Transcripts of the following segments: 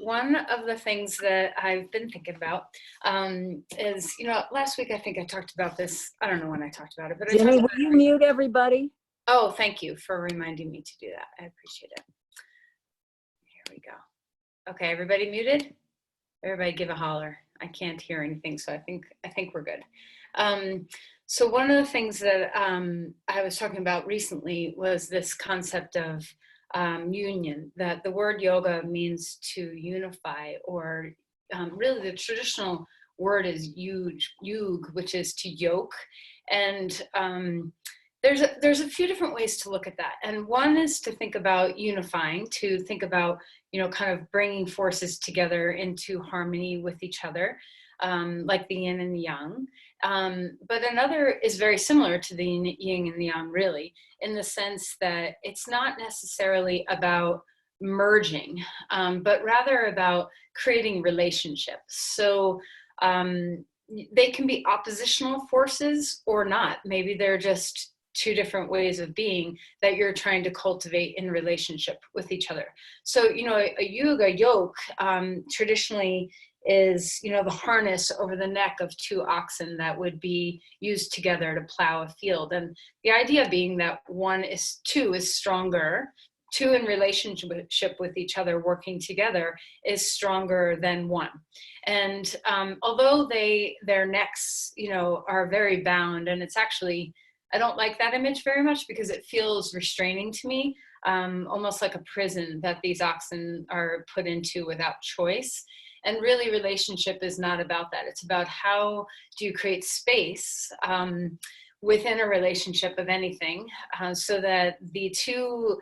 One of the things that I've been thinking about is, last week I think I talked about this. I don't know when I talked about it, but I talked Jenny, will about you it. mute everybody? Oh, thank you for reminding me to do that. I appreciate it. Here we go. Okay, everybody muted? Everybody give a holler. I can't hear anything, so I think we're good. So one of the things that I was talking about recently was this concept of union, that the word yoga means to unify, or really the traditional word is yug, which is to yoke. And there's a few different ways to look at that. And one is to think about unifying, to think about, kind of bringing forces together into harmony with each other, like the yin and the yang. But another is very similar to the yin and the yang, really, in the sense that it's not necessarily about merging, but rather about creating relationships. So they can be oppositional forces or not. Maybe they're just two different ways of being that you're trying to cultivate in relationship with each other. So, a yoke traditionally is, the harness over the neck of two oxen that would be used together to plow a field. And the idea being that two is stronger, two in relationship with each other, working together, is stronger than one. And although their necks, are very bound, and it's actually, I don't like that image very much because it feels restraining to me, almost like a prison that these oxen are put into without choice. And really, relationship is not about that. It's about how do you create space within a relationship of anything, so that the two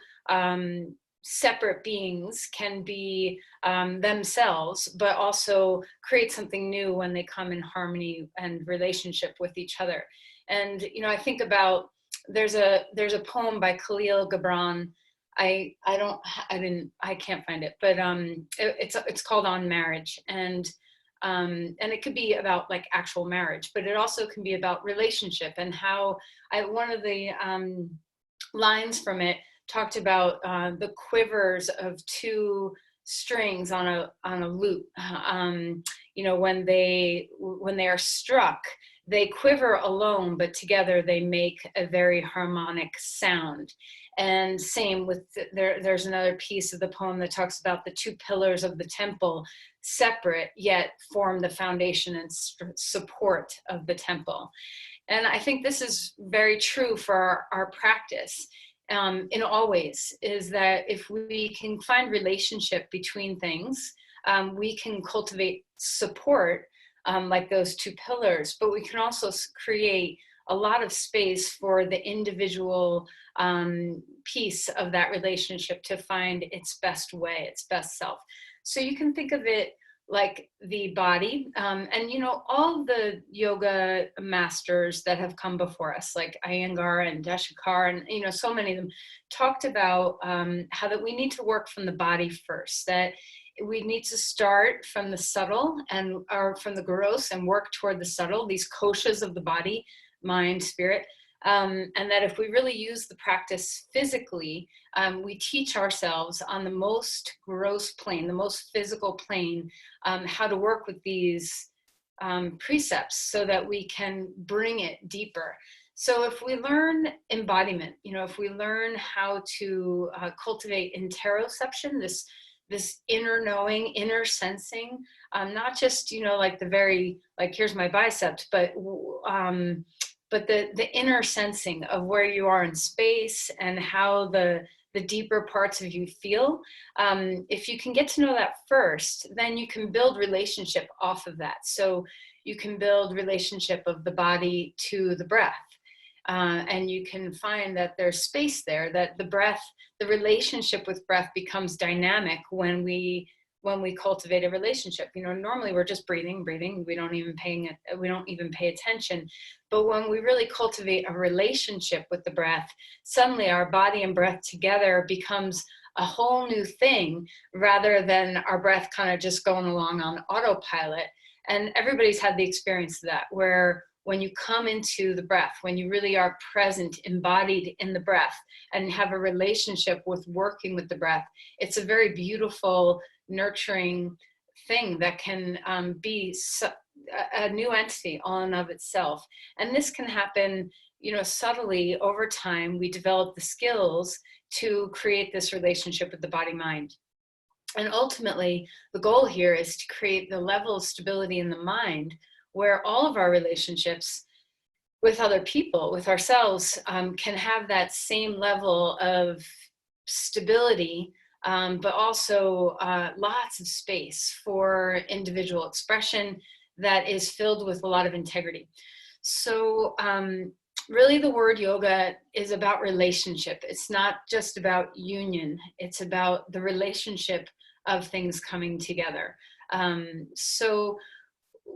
separate beings can be themselves, but also create something new when they come in harmony and relationship with each other. And I think about, there's a poem by Khalil Gibran. I can't find it, but it's called On Marriage, and it could be about like actual marriage, but it also can be about relationship, and how one of the lines from it talked about the quivers of two strings on a lute. When they are struck, they quiver alone, but together they make a very harmonic sound. And same with, there's another piece of the poem that talks about the two pillars of the temple, separate yet form the foundation and support of the temple. And I think this is very true for our practice. In all ways, is that if we can find relationship between things, we can cultivate support, like those two pillars, but we can also create a lot of space for the individual piece of that relationship to find its best way, its best self. So you can think of it like the body, and all the yoga masters that have come before us, like Iyengar and Deshakar, and so many of them talked about how that we need to work from the body first, that we need to start from the subtle or from the gross and work toward the subtle, these koshas of the body, mind, spirit. And that if we really use the practice physically, we teach ourselves on the most gross plane, the most physical plane, how to work with these precepts so that we can bring it deeper. So if we learn embodiment, if we learn how to cultivate interoception, this inner knowing, inner sensing, not just, like the very, like, here's my biceps, but the inner sensing of where you are in space and how the deeper parts of you feel. If you can get to know that first, then you can build relationship off of that. So you can build relationship of the body to the breath. And you can find that there's space there, that the relationship with breath becomes dynamic when we cultivate a relationship. Normally we're just breathing. We don't even pay attention. But when we really cultivate a relationship with the breath, suddenly our body and breath together becomes a whole new thing, rather than our breath kind of just going along on autopilot. And everybody's had the experience of that, where when you come into the breath, when you really are present, embodied in the breath, and have a relationship with working with the breath, it's a very beautiful, nurturing thing that can be a new entity all in of itself. And this can happen, subtly over time. We develop the skills to create this relationship with the body mind. And ultimately, the goal here is to create the level of stability in the mind where all of our relationships with other people, with ourselves, can have that same level of stability, but also lots of space for individual expression that is filled with a lot of integrity. So really the word yoga is about relationship. It's not just about union. It's about the relationship of things coming together. So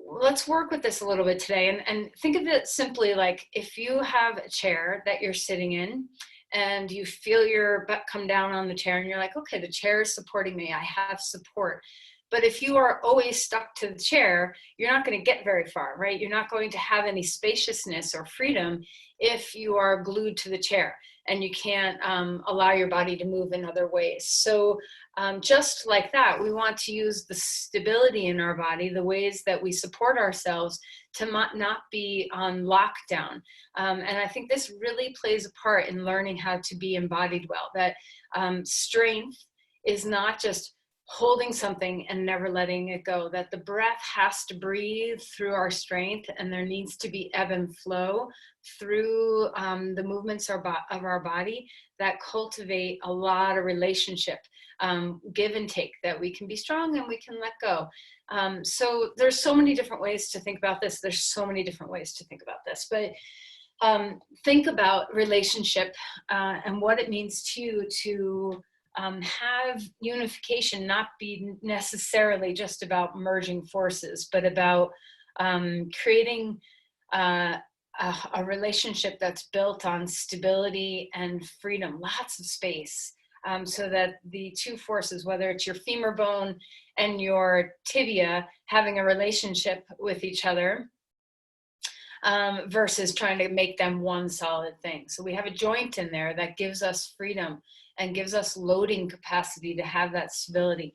let's work with this a little bit today, and think of it simply like if you have a chair that you're sitting in and you feel your butt come down on the chair and you're like, okay, the chair is supporting me, I have support. But if you are always stuck to the chair, you're not going to get very far, right? You're not going to have any spaciousness or freedom if you are glued to the chair and you can't allow your body to move in other ways. So just like that, we want to use the stability in our body, the ways that we support ourselves, to not be on lockdown. And I think this really plays a part in learning how to be embodied well, that strength is not just holding something and never letting it go, that the breath has to breathe through our strength, and there needs to be ebb and flow through the movements of our body that cultivate a lot of relationship, give and take, that we can be strong and we can let go. So there's so many different ways to think about this. There's so many different ways to think about this, but think about relationship and what it means to you to have unification not be necessarily just about merging forces, but about creating a relationship that's built on stability and freedom, lots of space, so that the two forces, whether it's your femur bone and your tibia, having a relationship with each other, versus trying to make them one solid thing. So we have a joint in there that gives us freedom and gives us loading capacity to have that stability.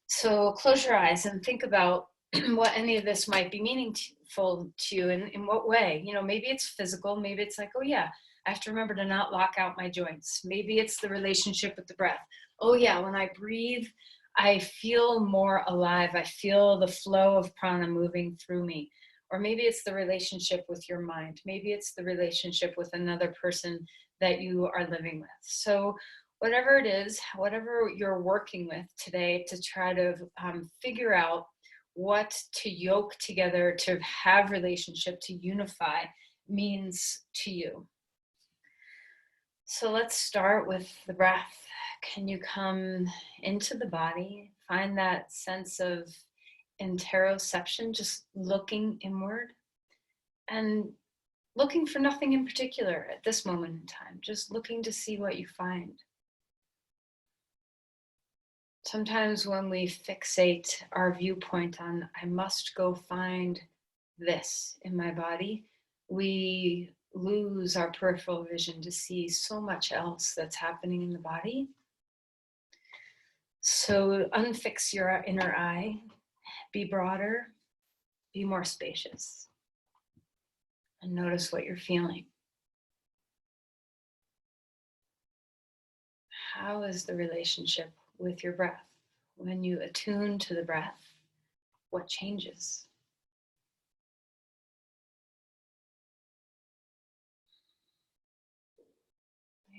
So close your eyes and think about what any of this might be meaningful to you, and in what way. Maybe it's physical. Maybe it's like, oh yeah, I have to remember to not lock out my joints. Maybe it's the relationship with the breath. Oh yeah, when I breathe, I feel more alive. I feel the flow of prana moving through me. Or maybe it's the relationship with your mind. Maybe it's the relationship with another person that you are living with. So whatever it is, whatever you're working with today, to try to figure out what to yoke together, to have relationship, to unify, means to you. So let's start with the breath. Can you come into the body, find that sense of interoception, just looking inward and looking for nothing in particular at this moment in time, just looking to see what you find. Sometimes when we fixate our viewpoint on, I must go find this in my body, we lose our peripheral vision to see so much else that's happening in the body. So unfix your inner eye, be broader, be more spacious, and notice what you're feeling. How is the relationship with your breath? When you attune to the breath, what changes?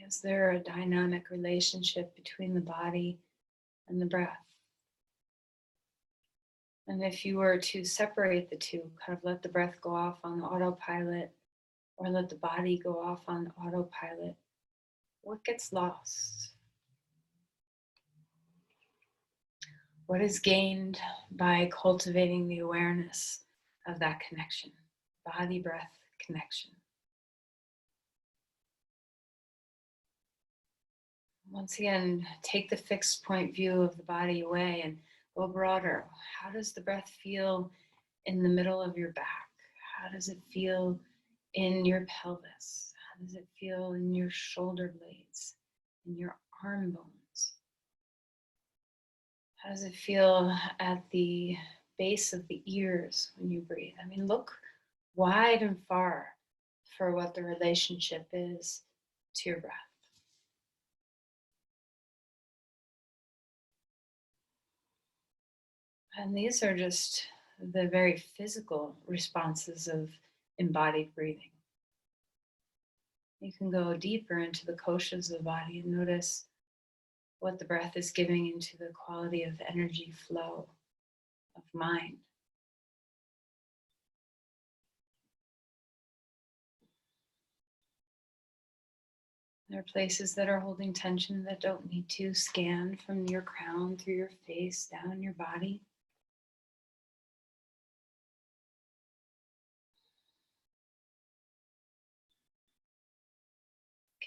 Is there a dynamic relationship between the body and the breath? And if you were to separate the two, kind of let the breath go off on autopilot or let the body go off on autopilot, what gets lost? What is gained by cultivating the awareness of that connection, body-breath connection? Once again, take the fixed point view of the body away and go broader. How does the breath feel in the middle of your back? How does it feel in your pelvis? How does it feel in your shoulder blades, in your arm bones? How does it feel at the base of the ears when you breathe? I mean, look wide and far for what the relationship is to your breath. And these are just the very physical responses of embodied breathing. You can go deeper into the koshas of the body and notice what the breath is giving into the quality of energy flow of mind. There are places that are holding tension that don't need to. Scan from your crown through your face, down your body.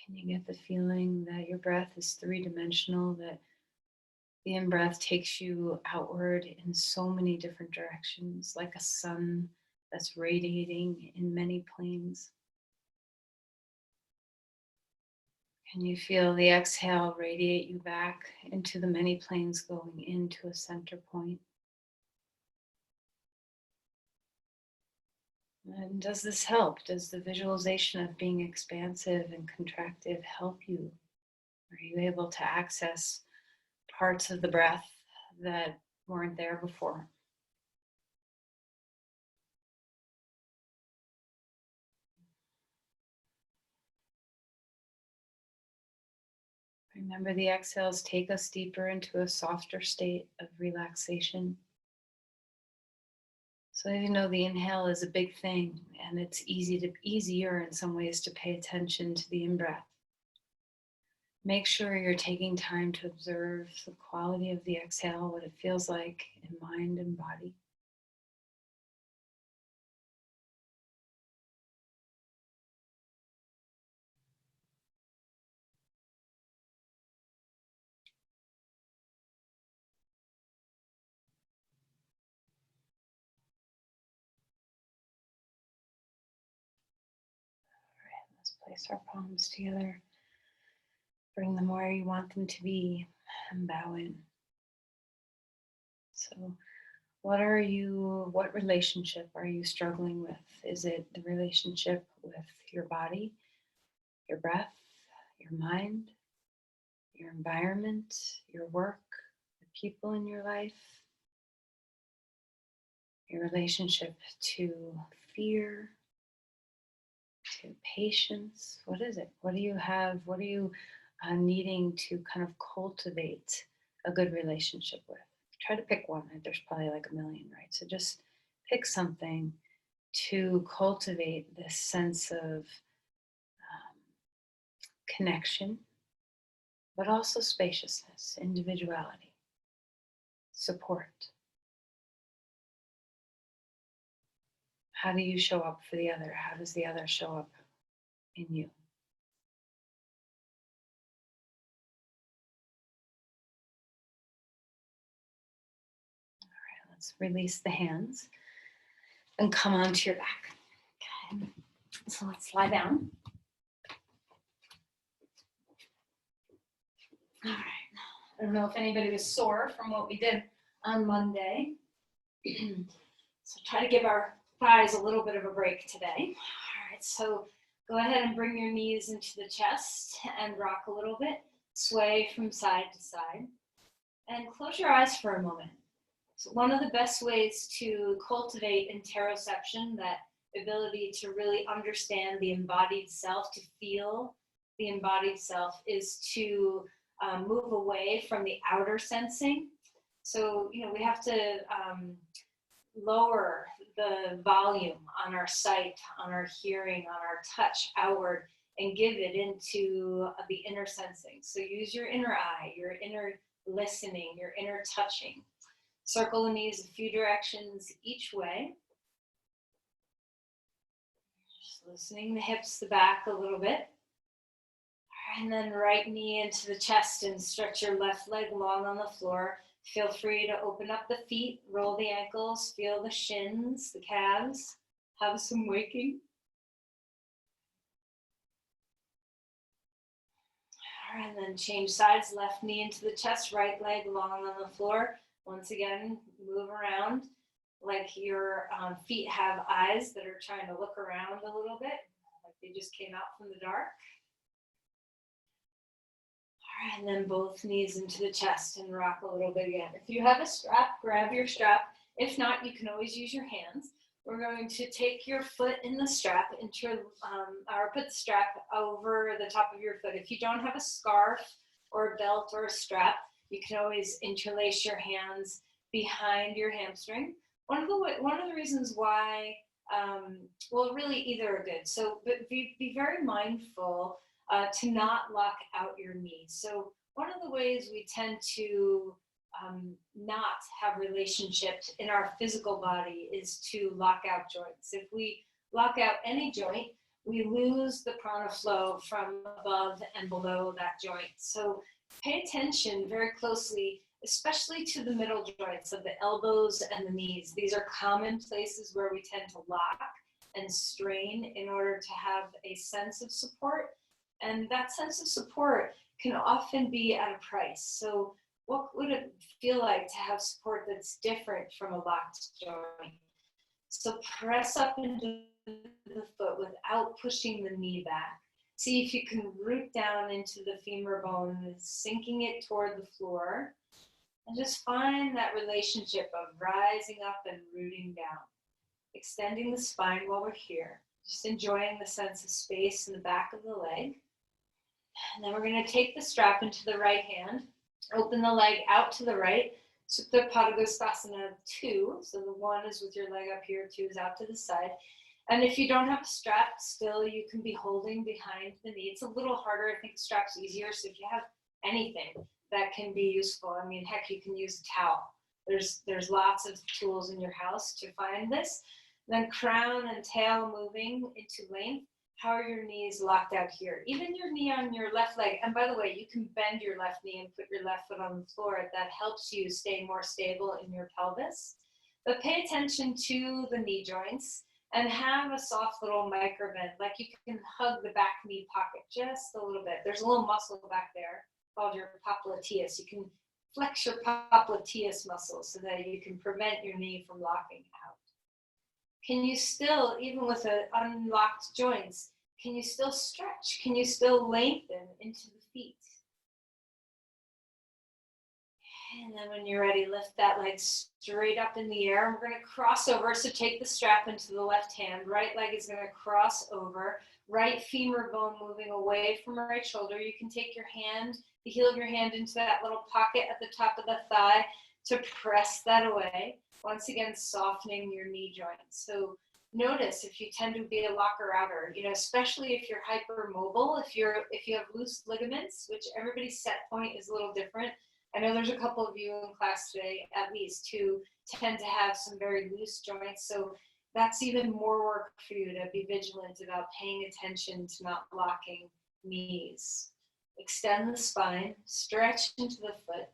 Can you get the feeling that your breath is three-dimensional, that the in-breath takes you outward in so many different directions, like a sun that's radiating in many planes? Can you feel the exhale radiate you back into the many planes going into a center point? And does this help? Does the visualization of being expansive and contractive help you? Are you able to access parts of the breath that weren't there before? Remember, the exhales take us deeper into a softer state of relaxation. So even though the inhale is a big thing and it's easier in some ways to pay attention to the in-breath, make sure you're taking time to observe the quality of the exhale, what it feels like in mind and body. Let's place our palms together. Bring them where you want them to be and bow in. So what relationship are you struggling with? Is it the relationship with your body, your breath, your mind, your environment, your work, the people in your life, your relationship to fear, to patience? What is it? What do you have? What are you needing to kind of cultivate a good relationship with? Try to pick one. There's probably like a million, right? So just pick something to cultivate this sense of connection, but also spaciousness, individuality, support. How do you show up for the other? How does the other show up in you? All right, let's release the hands and come onto your back. Okay, so let's lie down. All right. I don't know if anybody was sore from what we did on Monday. So try to give our thighs a little bit of a break today. All right, so go ahead and bring your knees into the chest and rock a little bit. Sway from side to side. And close your eyes for a moment. So one of the best ways to cultivate interoception, that ability to really understand the embodied self, to feel the embodied self, is to move away from the outer sensing. So, we have to lower the volume on our sight, on our hearing, on our touch outward, and give it into the inner sensing. So use your inner eye, your inner listening, your inner touching. Circle the knees a few directions each way. Just loosening the hips, the back a little bit. And then right knee into the chest and stretch your left leg long on the floor. Feel free to open up the feet, roll the ankles, feel the shins, the calves, have some waking. All right, and then change sides, left knee into the chest, right leg long on the floor. Once again, move around like your feet have eyes that are trying to look around a little bit, like they just came out from the dark. All right, and then both knees into the chest and rock a little bit again. If you have a strap, grab your strap. If not, you can always use your hands. We're going to take your foot in the strap, or put the strap over the top of your foot. If you don't have a scarf or a belt or a strap, you can always interlace your hands behind your hamstring. One of the reasons why, well, really either are good. So, but be very mindful to not lock out your knees. So one of the ways we tend to not have relationships in our physical body is to lock out joints. If we lock out any joint, we lose the prana flow from above and below that joint. So pay attention very closely, especially to the middle joints of the elbows and the knees. These are common places where we tend to lock and strain in order to have a sense of support. And that sense of support can often be at a price. So what would it feel like to have support that's different from a locked joint? So press up into the foot without pushing the knee back. See if you can root down into the femur bone, sinking it toward the floor. And just find that relationship of rising up and rooting down. Extending the spine while we're here. Just enjoying the sense of space in the back of the leg. And then we're going to take the strap into the right hand. Open the leg out to the right. Supta Padangusthasana 2. So the 1 is with your leg up here, 2 is out to the side. And if you don't have a strap, still you can be holding behind the knee. It's a little harder. I think the strap's easier. So if you have anything that can be useful, I mean, heck, you can use a towel. There's lots of tools in your house to find this. Then crown and tail moving into length. How are your knees locked out here? Even your knee on your left leg. And by the way, you can bend your left knee and put your left foot on the floor. That helps you stay more stable in your pelvis. But pay attention to the knee joints and have a soft little micro bend. Like you can hug the back knee pocket just a little bit. There's a little muscle back there called your popliteus. You can flex your popliteus muscle so that you can prevent your knee from locking out. Can you still, even with unlocked joints, can you still stretch? Can you still lengthen into the feet? And then when you're ready, lift that leg straight up in the air. We're going to cross over. So take the strap into the left hand. Right leg is going to cross over. Right femur bone moving away from right shoulder. You can take your hand, the heel of your hand into that little pocket at the top of the thigh to press that away. Once again, softening your knee joints. So notice if you tend to be a locker outer, especially if you're hypermobile, if you have loose ligaments, which everybody's set point is a little different. I know there's a couple of you in class today, at least, who tend to have some very loose joints. So that's even more work for you to be vigilant about paying attention to not locking knees. Extend the spine, stretch into the foot.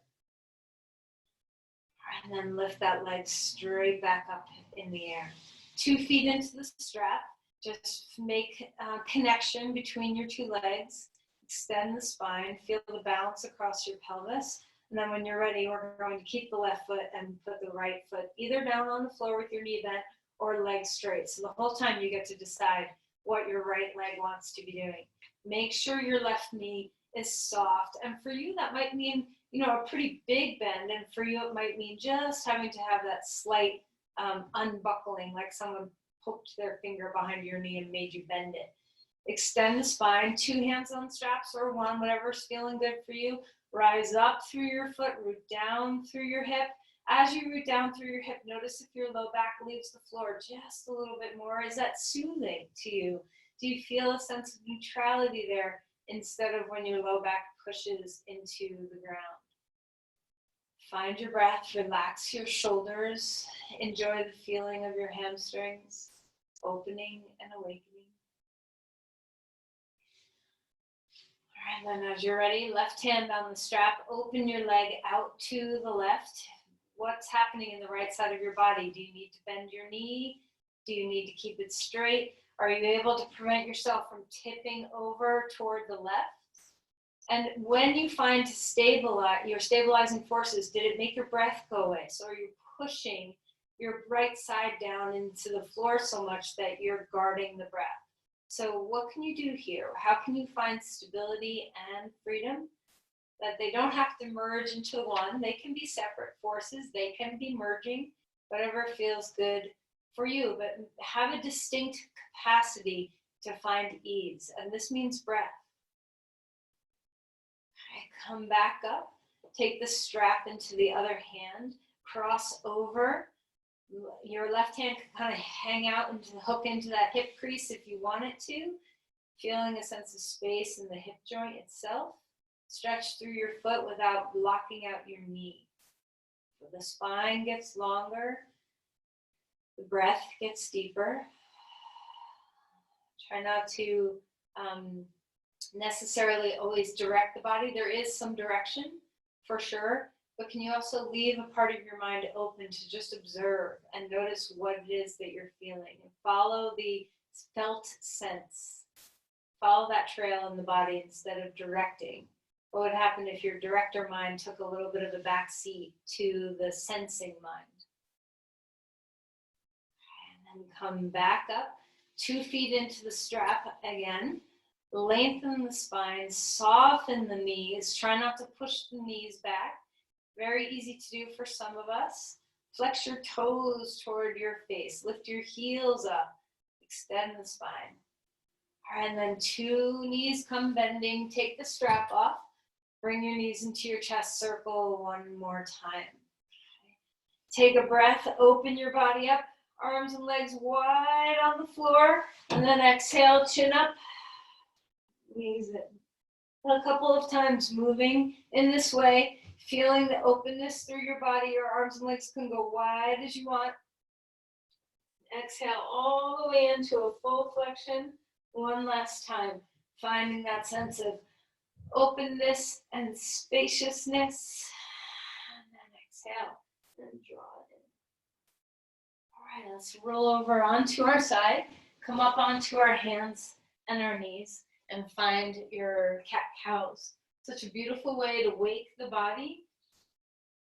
And then lift that leg straight back up in the air. 2 feet into the strap. Just make a connection between your 2 legs. Extend the spine. Feel the balance across your pelvis. And then when you're ready, we're going to keep the left foot and put the right foot either down on the floor with your knee bent or leg straight. So the whole time you get to decide what your right leg wants to be doing. Make sure your left knee is soft. And for you, that might mean a pretty big bend, and for you it might mean just having to have that slight unbuckling, like someone poked their finger behind your knee and made you bend it. Extend the spine, 2 hands on straps or 1, whatever's feeling good for you. Rise up through your foot, root down through your hip. As you root down through your hip, notice if your low back leaves the floor just a little bit more. Is that soothing to you? Do you feel a sense of neutrality there instead of when your low back pushes into the ground? Find your breath, relax your shoulders, enjoy the feeling of your hamstrings, opening and awakening. All right, then as you're ready, left hand on the strap, open your leg out to the left. What's happening in the right side of your body? Do you need to bend your knee? Do you need to keep it straight? Are you able to prevent yourself from tipping over toward the left? And when you find to stabilize your stabilizing forces, did it make your breath go away? So are you pushing your right side down into the floor so much that you're guarding the breath? So what can you do here? How can you find stability and freedom? That they don't have to merge into one. They can be separate forces. They can be merging, whatever feels good for you. But have a distinct capacity to find ease. And this means breath. Come back up. Take the strap into the other hand. Cross over. Your left hand can kind of hang out and hook into that hip crease if you want it to. Feeling a sense of space in the hip joint itself. Stretch through your foot without blocking out your knee. So the spine gets longer. The breath gets deeper. Try not to necessarily always direct the body. There is some direction for sure, but can you also leave a part of your mind open to just observe and notice what it is that you're feeling and follow the felt sense. Follow that trail in the body instead of directing. What would happen if your director mind took a little bit of a back seat to the sensing mind? And then come back up, 2 feet into the strap again. Lengthen the spine, soften the knees. Try not to push the knees back. Very easy to do for some of us. Flex your toes toward your face. Lift your heels up. Extend the spine. All right, and then 2 knees come bending. Take the strap off. Bring your knees into your chest circle one more time. Take a breath, open your body up, arms and legs wide on the floor, and then exhale, chin up, knees in. A couple of times moving in this way, feeling the openness through your body. Your arms and legs can go wide as you want. Exhale all the way into a full flexion. One last time, finding that sense of openness and spaciousness, and then exhale and draw it in. All right, let's roll over onto our side, come up onto our hands and our knees, and find your cat-cows. Such a beautiful way to wake the body.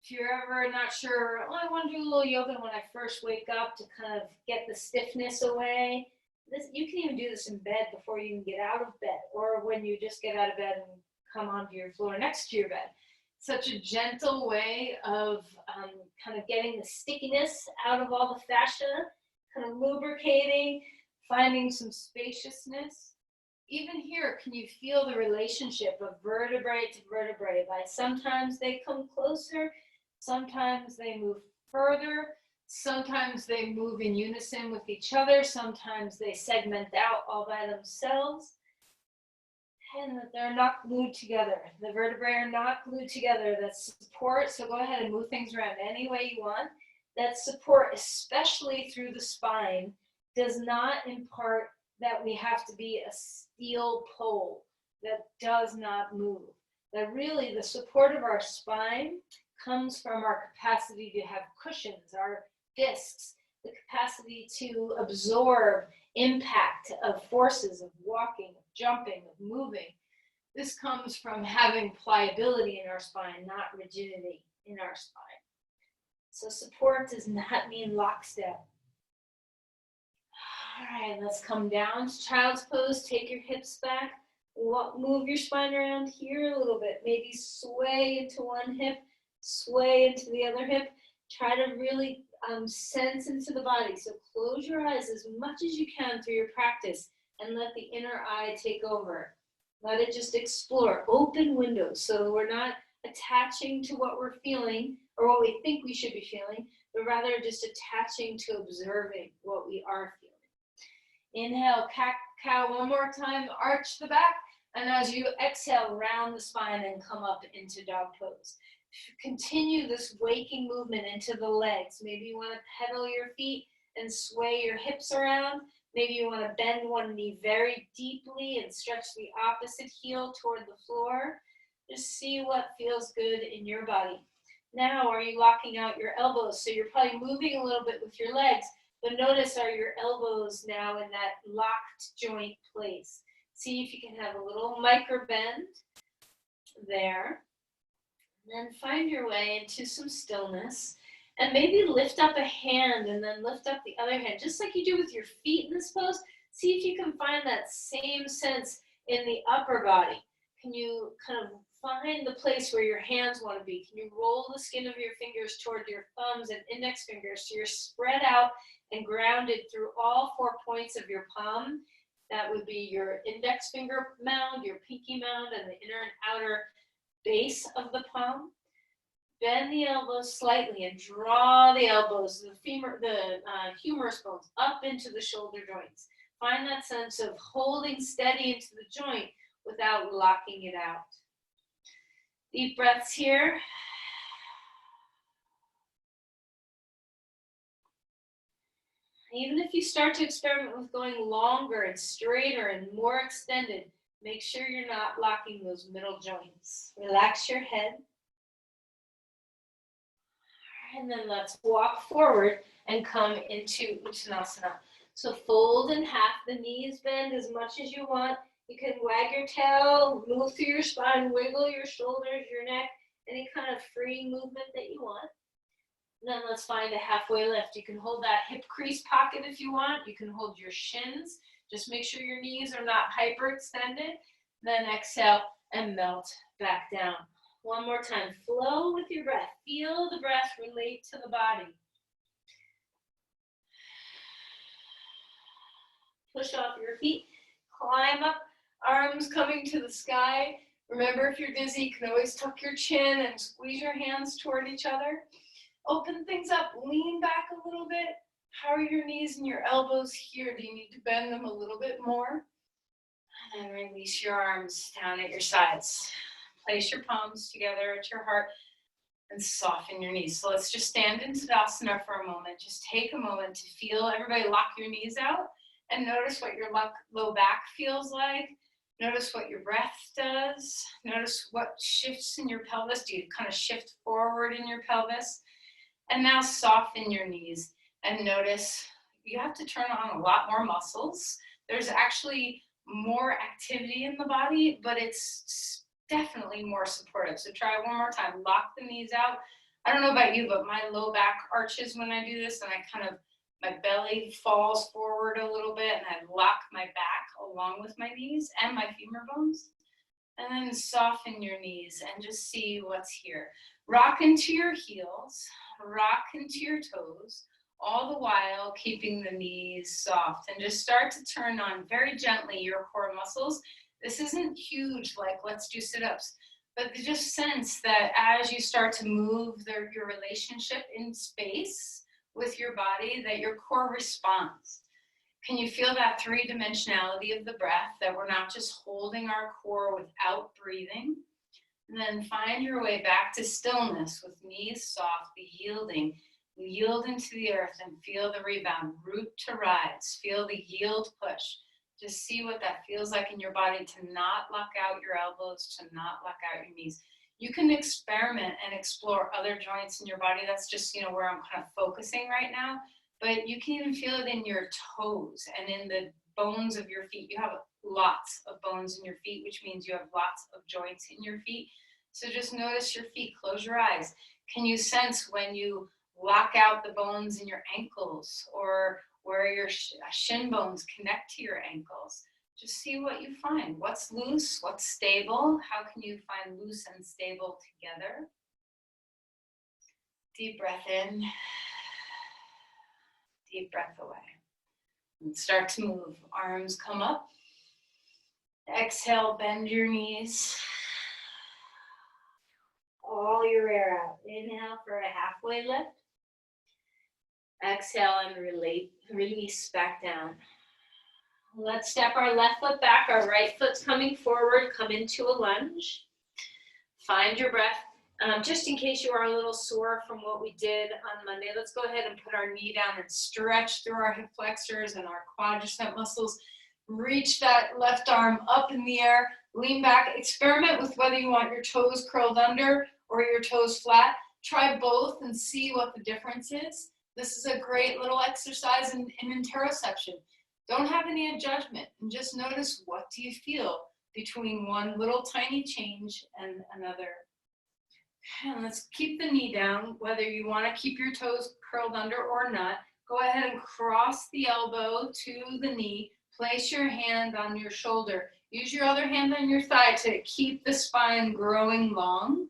If you're ever not sure, oh, I want to do a little yoga when I first wake up to kind of get the stiffness away. You can even do this in bed before you even get out of bed, or when you just get out of bed and come onto your floor next to your bed. Such a gentle way of kind of getting the stickiness out of all the fascia, kind of lubricating, finding some spaciousness. Even here, can you feel the relationship of vertebrae to vertebrae? Like sometimes they come closer, sometimes they move further, sometimes they move in unison with each other, sometimes they segment out all by themselves. And that they're not glued together. The vertebrae are not glued together. That's support, so go ahead and move things around any way you want. That support, especially through the spine, does not impart that we have to be a steel pole that does not move. That really the support of our spine comes from our capacity to have cushions, our discs, the capacity to absorb impact of forces of walking, of jumping, of moving. This comes from having pliability in our spine, not rigidity in our spine. So support does not mean lockstep. All right, let's come down to child's pose. Take your hips back. Move your spine around here a little bit. Maybe sway into one hip, sway into the other hip. Try to really sense into the body. So close your eyes as much as you can through your practice and let the inner eye take over. Let it just explore. Open windows so we're not attaching to what we're feeling or what we think we should be feeling, but rather just attaching to observing what we are feeling. Inhale, cat-cow one more time, arch the back, and as you exhale, round the spine and come up into dog pose. Continue this waking movement into the legs. Maybe you want to pedal your feet and sway your hips around. Maybe you want to bend one knee very deeply and stretch the opposite heel toward the floor. Just see what feels good in your body. Now, are you locking out your elbows? So you're probably moving a little bit with your legs, But notice, are your elbows now in that locked joint place? See if you can have a little micro bend there. And then find your way into some stillness. And maybe lift up a hand and then lift up the other hand, just like you do with your feet in this pose. See if you can find that same sense in the upper body. Can you kind of find the place where your hands want to be? Can you roll the skin of your fingers toward your thumbs and index fingers so you're spread out and grounded through all 4 points of your palm? That would be your index finger mound, your pinky mound, and the inner and outer base of the palm. Bend the elbows slightly and draw the elbows, the humerus bones up into the shoulder joints. Find that sense of holding steady into the joint without locking it out. Deep breaths here. Even if you start to experiment with going longer and straighter and more extended, make sure you're not locking those middle joints. Relax your head. And then let's walk forward and come into Uttanasana. So fold in half, the knees bend as much as you want. You can wag your tail, move through your spine, wiggle your shoulders, your neck, any kind of free movement that you want. And then let's find a halfway lift. You can hold that hip crease pocket if you want. You can hold your shins. Just make sure your knees are not hyperextended. Then exhale and melt back down. One more time, flow with your breath. Feel the breath relate to the body. Push off your feet, climb up, arms coming to the sky. Remember, if you're dizzy, you can always tuck your chin and squeeze your hands toward each other. Open things up, lean back a little bit. How are your knees and your elbows here? Do you need to bend them a little bit more? And then release your arms down at your sides. Place your palms together at your heart and soften your knees. So let's just stand in Tadasana for a moment. Just take a moment to feel, everybody lock your knees out and notice what your low back feels like. Notice what your breath does. Notice what shifts in your pelvis. Do you kind of shift forward in your pelvis? And now soften your knees and notice you have to turn on a lot more muscles. There's actually more activity in the body, but it's definitely more supportive. So try one more time. Lock the knees out. I don't know about you, but my low back arches when I do this, and my belly falls forward a little bit, and I lock my back along with my knees and my femur bones. And then soften your knees and just see what's here. Rock into your heels, rock into your toes, all the while keeping the knees soft. And just start to turn on very gently your core muscles. This isn't huge, like let's do sit-ups, but just sense that as you start to move your relationship in space with your body, that your core responds. Can you feel that three-dimensionality of the breath, that we're not just holding our core without breathing? And then find your way back to stillness with knees soft, the yielding. Yield into the earth and feel the rebound, root to rise, feel the yield push. Just see what that feels like in your body to not lock out your elbows, to not lock out your knees. You can experiment and explore other joints in your body. That's just, where I'm kind of focusing right now. But you can even feel it in your toes and in the bones of your feet. You have lots of bones in your feet, which means you have lots of joints in your feet. So just notice your feet, close your eyes. Can you sense when you lock out the bones in your ankles or where your shin bones connect to your ankles? Just see what you find. What's loose, what's stable? How can you find loose and stable together? Deep breath in, deep breath away. And start to move. Arms come up. Exhale, bend your knees. All your air out. Inhale for a halfway lift. Exhale and release back down. Let's step our left foot back. Our right foot's coming forward. Come into a lunge. Find your breath. Just in case you are a little sore from what we did on Monday, let's go ahead and put our knee down and stretch through our hip flexors and our quadricep muscles. Reach that left arm up in the air. Lean back. Experiment with whether you want your toes curled under or your toes flat. Try both and see what the difference is. This is a great little exercise in interoception. Don't have any judgment and just notice, what do you feel between one little tiny change and another. And let's keep the knee down, whether you want to keep your toes curled under or not. Go ahead and cross the elbow to the knee. Place your hand on your shoulder. Use your other hand on your thigh to keep the spine growing long.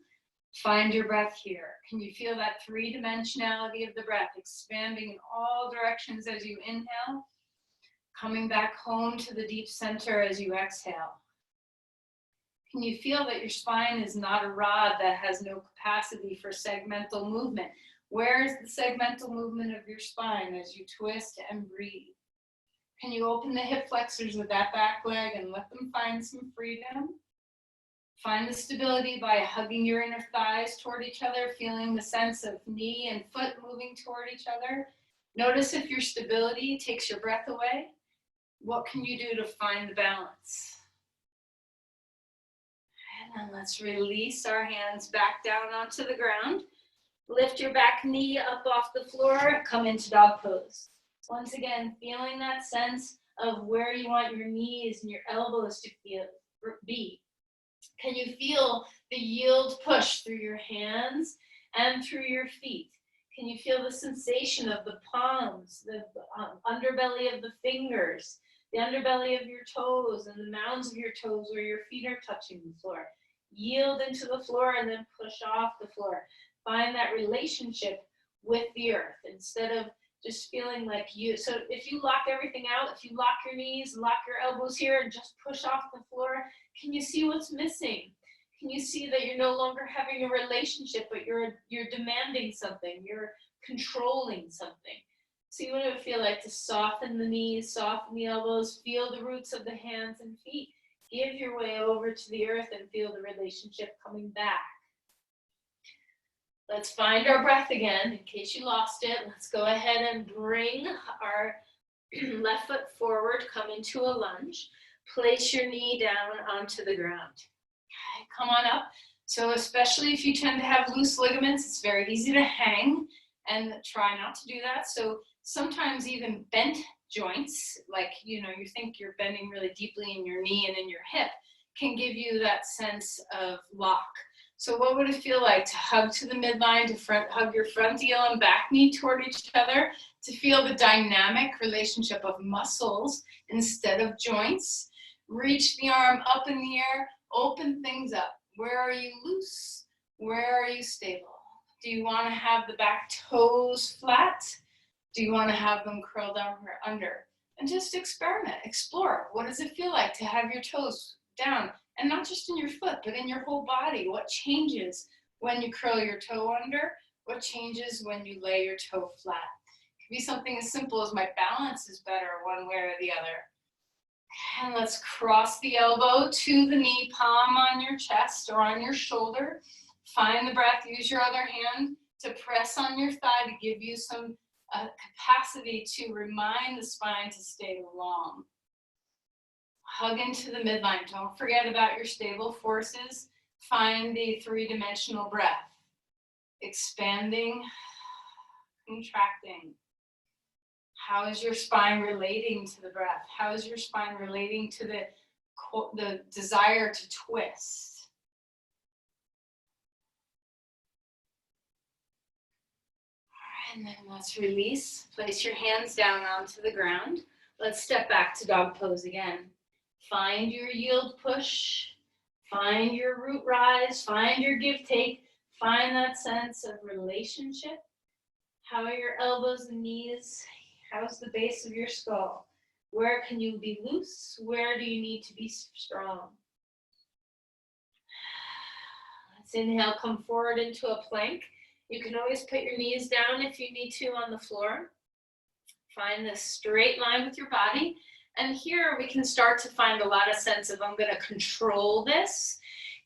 Find your breath here. Can you feel that three-dimensionality of the breath, expanding in all directions as you inhale, coming back home to the deep center as you exhale? Can you feel that your spine is not a rod that has no capacity for segmental movement? Where is the segmental movement of your spine as you twist and breathe? Can you open the hip flexors of that back leg and let them find some freedom? Find the stability by hugging your inner thighs toward each other, feeling the sense of knee and foot moving toward each other. Notice if your stability takes your breath away. What can you do to find the balance? And then let's release our hands back down onto the ground. Lift your back knee up off the floor, come into dog pose. Once again, feeling that sense of where you want your knees and your elbows to be. Can you feel the yield push through your hands and through your feet? Can you feel the sensation of the palms, the underbelly of the fingers, the underbelly of your toes and the mounds of your toes where your feet are touching the floor? Yield into the floor and then push off the floor. Find that relationship with the earth instead of just feeling like you. So if you lock everything out, if you lock your knees, lock your elbows here and just push off the floor, can you see what's missing? Can you see that you're no longer having a relationship, but you're demanding something, you're controlling something? See what it would feel like to soften the knees, soften the elbows, feel the roots of the hands and feet. Give your way over to the earth and feel the relationship coming back. Let's find our breath again. In case you lost it, let's go ahead and bring our left foot forward, come into a lunge. Place your knee down onto the ground. Okay, come on up. So especially if you tend to have loose ligaments, it's very easy to hang, and try not to do that. So sometimes even bent joints, like you think you're bending really deeply in your knee and in your hip, can give you that sense of lock. So what would it feel like to hug to the midline, to hug your front heel and back knee toward each other, to feel the dynamic relationship of muscles instead of joints? Reach the arm up in the air, open things up. Where are you loose? Where are you stable? Do you want to have the back toes flat? Do you want to have them curled under? And just experiment, explore. What does it feel like to have your toes down? And not just in your foot, but in your whole body. What changes when you curl your toe under? What changes when you lay your toe flat? It could be something as simple as my balance is better one way or the other. And let's cross the elbow to the knee, palm on your chest or on your shoulder. Find the breath. Use your other hand to press on your thigh to give you some capacity to remind the spine to stay long. Hug into the midline. Don't forget about your stable forces. Find the three-dimensional breath. Expanding, contracting. How is your spine relating to the breath? How is your spine relating to the desire to twist? All right, and then let's release. Place your hands down onto the ground. Let's step back to dog pose again. Find your yield push. Find your root rise. Find your give take. Find that sense of relationship. How are your elbows and knees? How's the base of your skull? Where can you be loose? Where do you need to be strong? Let's inhale, come forward into a plank. You can always put your knees down if you need to on the floor. Find this straight line with your body. And here we can start to find a lot of sense of, I'm going to control this.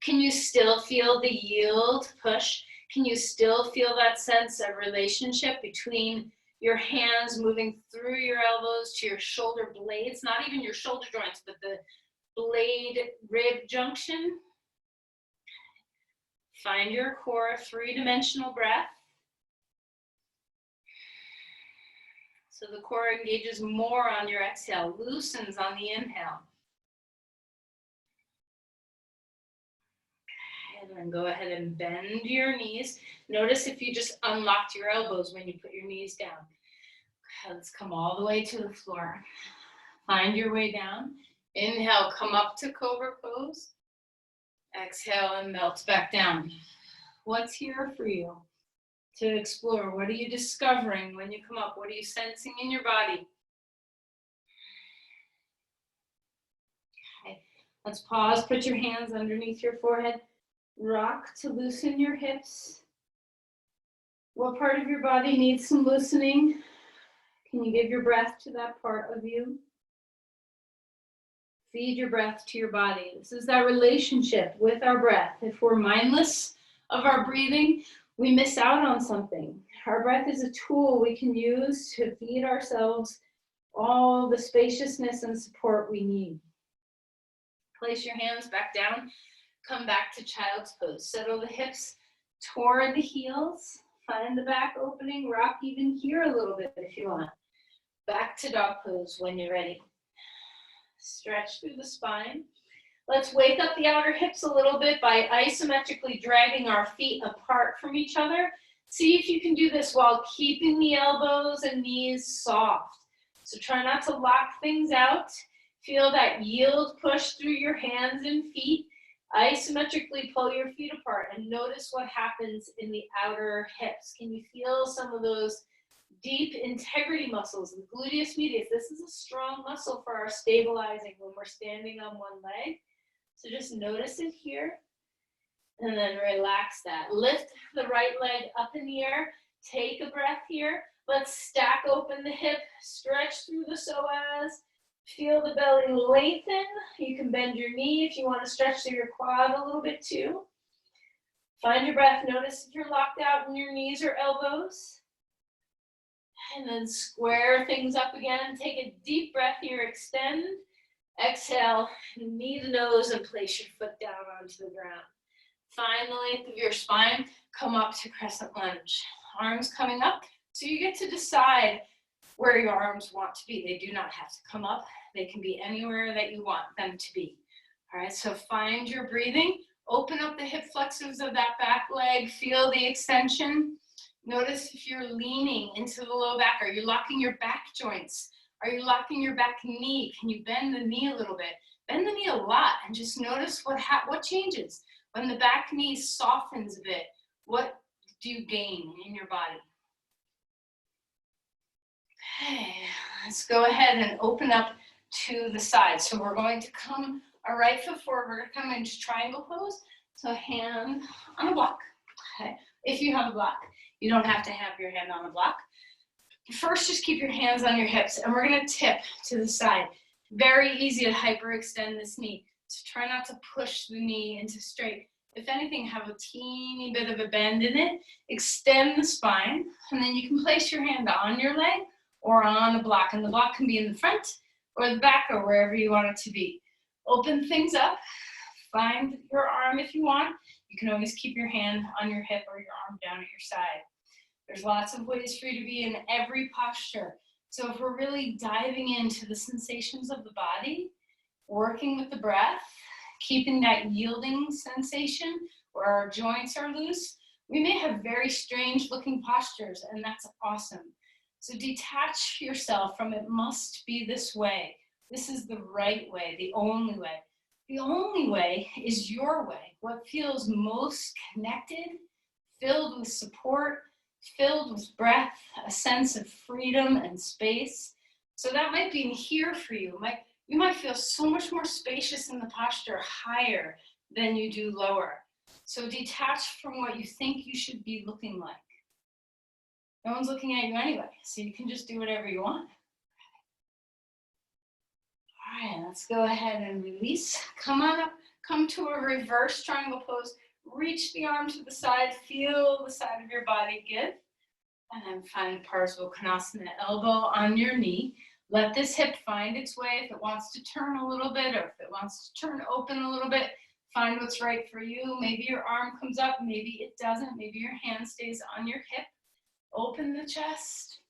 Can you still feel the yield push? Can you still feel that sense of relationship between your hands moving through your elbows to your shoulder blades, not even your shoulder joints, but the blade rib junction? Find your core, three-dimensional breath. So the core engages more on your exhale, loosens on the inhale. And then go ahead and bend your knees. Notice if you just unlocked your elbows when you put your knees down. Okay, let's come all the way to the floor. Find your way down. Inhale, come up to cobra pose. Exhale and melt back down. What's here for you to explore? What are you discovering when you come up? What are you sensing in your body? Okay, let's pause. Put your hands underneath your forehead. Rock to loosen your hips. What part of your body needs some loosening? Can you give your breath to that part of you? Feed your breath to your body. This is that relationship with our breath. If we're mindless of our breathing, we miss out on something. Our breath is a tool we can use to feed ourselves all the spaciousness and support we need. Place your hands back down. Come back to child's pose. Settle the hips toward the heels. Find the back opening. Rock even here a little bit if you want. Back to dog pose when you're ready. Stretch through the spine. Let's wake up the outer hips a little bit by isometrically dragging our feet apart from each other. See if you can do this while keeping the elbows and knees soft. So try not to lock things out. Feel that yield push through your hands and feet. Isometrically pull your feet apart and notice what happens in the outer hips. Can you feel some of those deep integrity muscles, the gluteus medius? This is a strong muscle for our stabilizing when we're standing on one leg. So just notice it here and then relax that. Lift the right leg up in the air. Take a breath here. Let's stack open the hip, stretch through the psoas. Feel the belly lengthen. You can bend your knee if you want to stretch through your quad a little bit too. Find your breath. Notice if you're locked out in your knees or elbows. And then square things up again. Take a deep breath here. Extend. Exhale. Knee to nose and place your foot down onto the ground. Find the length of your spine. Come up to crescent lunge. Arms coming up. So you get to decide where your arms want to be. They do not have to come up. They can be anywhere that you want them to be. All right, so find your breathing. Open up the hip flexors of that back leg. Feel the extension. Notice if you're leaning into the low back. Are you locking your back joints? Are you locking your back knee? Can you bend the knee a little bit? Bend the knee a lot and just notice what changes. When the back knee softens a bit, what do you gain in your body? Okay, let's go ahead and open up to the side. So we're going to come our right foot forward. We're going to come into triangle pose. So hand on a block. Okay, if you have a block. You don't have to have your hand on a block. First, just keep your hands on your hips, and we're going to tip to the side. Very easy to hyperextend this knee. So try not to push the knee into straight. If anything, have a teeny bit of a bend in it. Extend the spine, and then you can place your hand on your leg or on a block. And the block can be in the front or the back or wherever you want it to be. Open things up. Find your arm if you want. You can always keep your hand on your hip or your arm down at your side. There's lots of ways for you to be in every posture. So if we're really diving into the sensations of the body, working with the breath, keeping that yielding sensation where our joints are loose, we may have very strange looking postures, and that's awesome. So detach yourself from it must be this way. This is the right way, the only way. The only way is your way. What feels most connected, filled with support, filled with breath, a sense of freedom and space. So that might be in here for you. You might feel so much more spacious in the posture higher than you do lower. So detach from what you think you should be looking like. No one's looking at you anyway, so you can just do whatever you want. All right, let's go ahead and release. Come on up, come to a reverse triangle pose. Reach the arm to the side, feel the side of your body give. And then find Parsva Konasana, elbow on your knee. Let this hip find its way. If it wants to turn a little bit or if it wants to turn open a little bit, find what's right for you. Maybe your arm comes up, maybe it doesn't. Maybe your hand stays on your hip. Open the chest.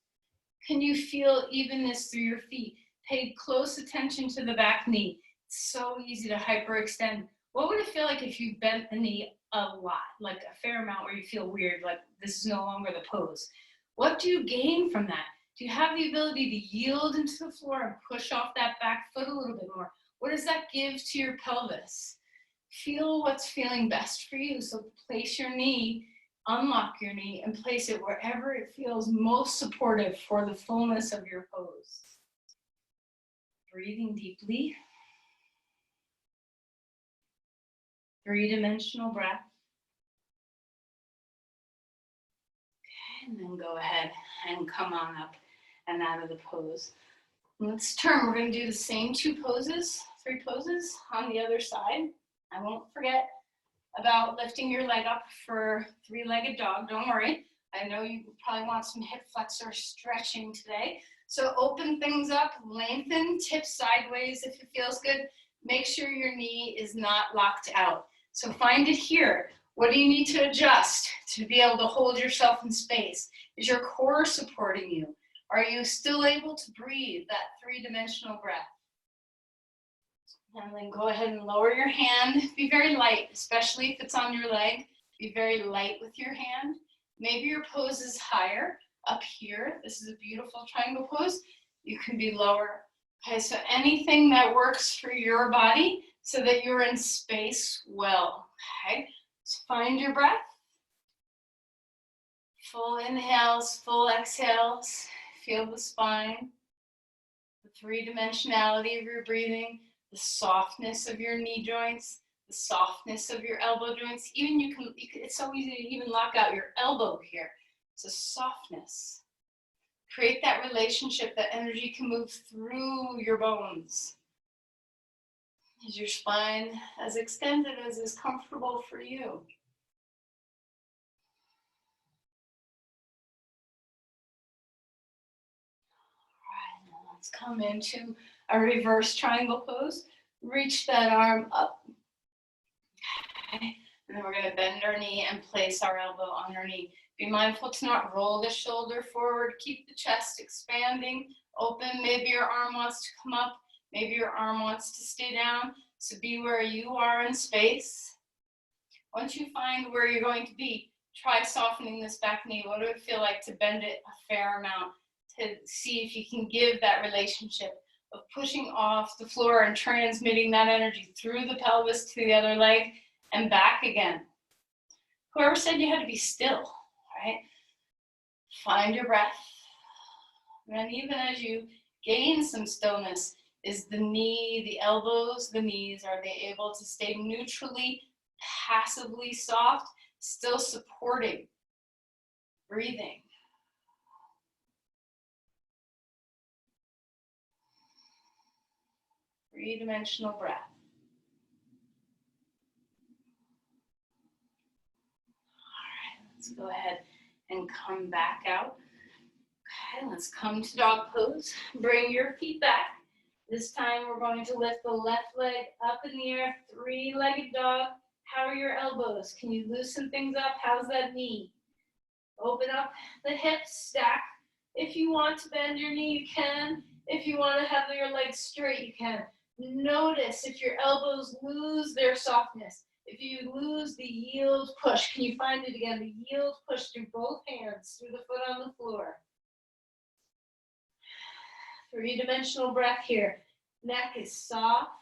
Can you feel evenness through your feet? Pay close attention to the back knee. It's so easy to hyperextend. What would it feel like if you bent the knee a lot, like a fair amount where you feel weird, like this is no longer the pose? What do you gain from that? Do you have the ability to yield into the floor and push off that back foot a little bit more? What does that give to your pelvis? Feel what's feeling best for you. So place your knee, unlock your knee, and place it wherever it feels most supportive for the fullness of your pose. Breathing deeply. 3-dimensional breath. Okay, and then go ahead and come on up and out of the pose. Let's turn. We're going to do the same 3 poses on the other side. I won't forget about lifting your leg up for 3-legged dog. Don't worry. I know you probably want some hip flexor stretching today. So open things up, lengthen, tip sideways if it feels good. Make sure your knee is not locked out. So find it here. What do you need to adjust to be able to hold yourself in space? Is your core supporting you? Are you still able to breathe that 3-dimensional breath? And then go ahead and lower your hand. Be very light, especially if it's on your leg. Be very light with your hand. Maybe your pose is higher up here. This is a beautiful triangle pose. You can be lower. Okay, so anything that works for your body so that you're in space well. Okay, so find your breath. Full inhales, full exhales. Feel the spine, the 3-dimensionality of your breathing, the softness of your knee joints, the softness of your elbow joints. Even you can it's so easy to even lock out your elbow here. It's a softness. Create that relationship that energy can move through your bones. Is your spine as extended as is comfortable for you? All right, now let's come into a reverse triangle pose. Reach that arm up. Okay. And then we're going to bend our knee and place our elbow on our knee. Be mindful to not roll the shoulder forward. Keep the chest expanding, open. Maybe your arm wants to come up. Maybe your arm wants to stay down. So be where you are in space. Once you find where you're going to be, try softening this back knee. What would it feel like to bend it a fair amount to see if you can give that relationship of pushing off the floor and transmitting that energy through the pelvis to the other leg and back again. Whoever said you had to be still, right? Find your breath. And then even as you gain some stillness, is the knee, the elbows, the knees, are they able to stay neutrally, passively soft, still supporting breathing? Three-dimensional breath. All right, let's go ahead and come back out. Okay, let's come to dog pose. Bring your feet back. This time we're going to lift the left leg up in the air, 3-legged dog. How are your elbows? Can you loosen things up? How's that knee? Open up the hips, stack. If you want to bend your knee, you can. If you want to have your legs straight, you can. Notice if your elbows lose their softness. If you lose the yield push, can you find it again? The yield push through both hands, through the foot on the floor. 3-dimensional breath here. Neck is soft.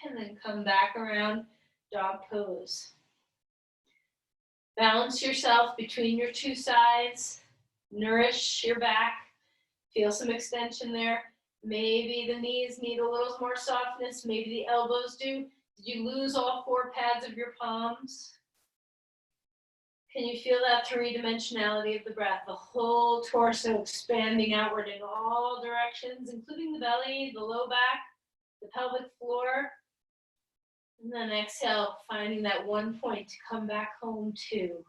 And then come back around, dog pose. Balance yourself between your 2 sides. Nourish your back. Feel some extension there. Maybe the knees need a little more softness. Maybe the elbows do. Did you lose all 4 pads of your palms? Can you feel that 3-dimensionality of the breath? The whole torso expanding outward in all directions, including the belly, the low back, the pelvic floor. And then exhale, finding that one point to come back home to. All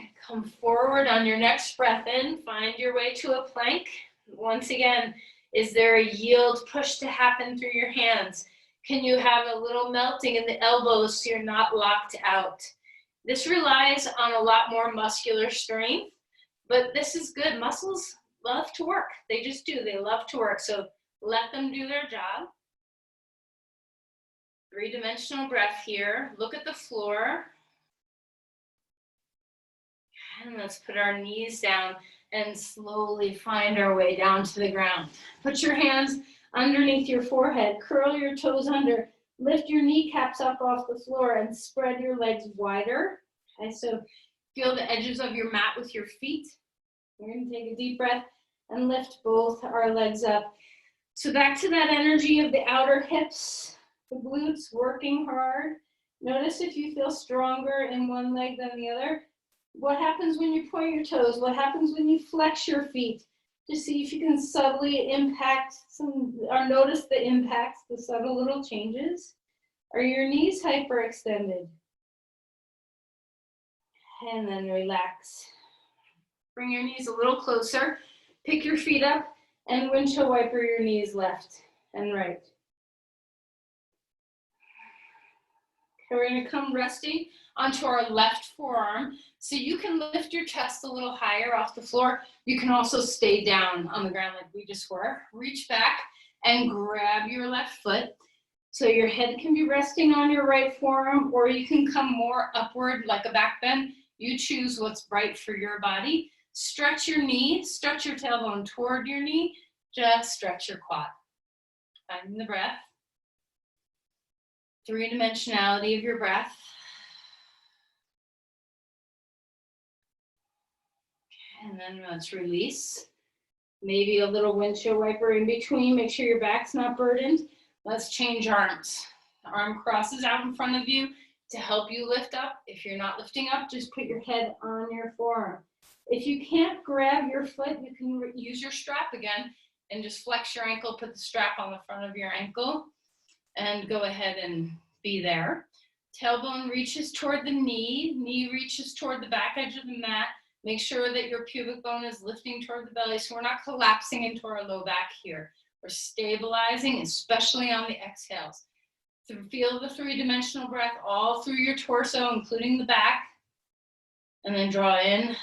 right, come forward on your next breath in. Find your way to a plank. Once again, is there a yield push to happen through your hands? Can you have a little melting in the elbows so you're not locked out? This relies on a lot more muscular strength, but this is good. Muscles love to work. They just do. They love to work. So let them do their job. 3-dimensional breath here. Look at the floor. And let's put our knees down and slowly find our way down to the ground. Put your hands underneath your forehead. Curl your toes under. Lift your kneecaps up off the floor and spread your legs wider. Okay, so feel the edges of your mat with your feet. We're going to take a deep breath and lift both our legs up. So back to that energy of the outer hips, the glutes working hard. Notice if you feel stronger in one leg than the other. What happens when you point your toes? What happens when you flex your feet? To see if you can subtly impact or notice the impacts, the subtle little changes. Are your knees hyperextended? And then relax. Bring your knees a little closer. Pick your feet up and windshield wiper your knees left and right. Okay, we're going to come resting onto our left forearm. So you can lift your chest a little higher off the floor. You can also stay down on the ground like we just were. Reach back and grab your left foot. So your head can be resting on your right forearm, or you can come more upward like a back bend. You choose what's right for your body. Stretch your knee, stretch your tailbone toward your knee. Just stretch your quad. Finding the breath. 3-dimensionality of your breath. And then let's release. Maybe a little windshield wiper in between. Make sure your back's not burdened. Let's change arms. The arm crosses out in front of you to help you lift up. If you're not lifting up, just put your head on your forearm. If you can't grab your foot, you can use your strap again and just flex your ankle, put the strap on the front of your ankle, and go ahead and be there. Tailbone reaches toward the knee reaches toward the back edge of the mat. Make sure that your pubic bone is lifting toward the belly so we're not collapsing into our low back here. We're stabilizing, especially on the exhales. So feel the 3-dimensional breath all through your torso, including the back. And then draw in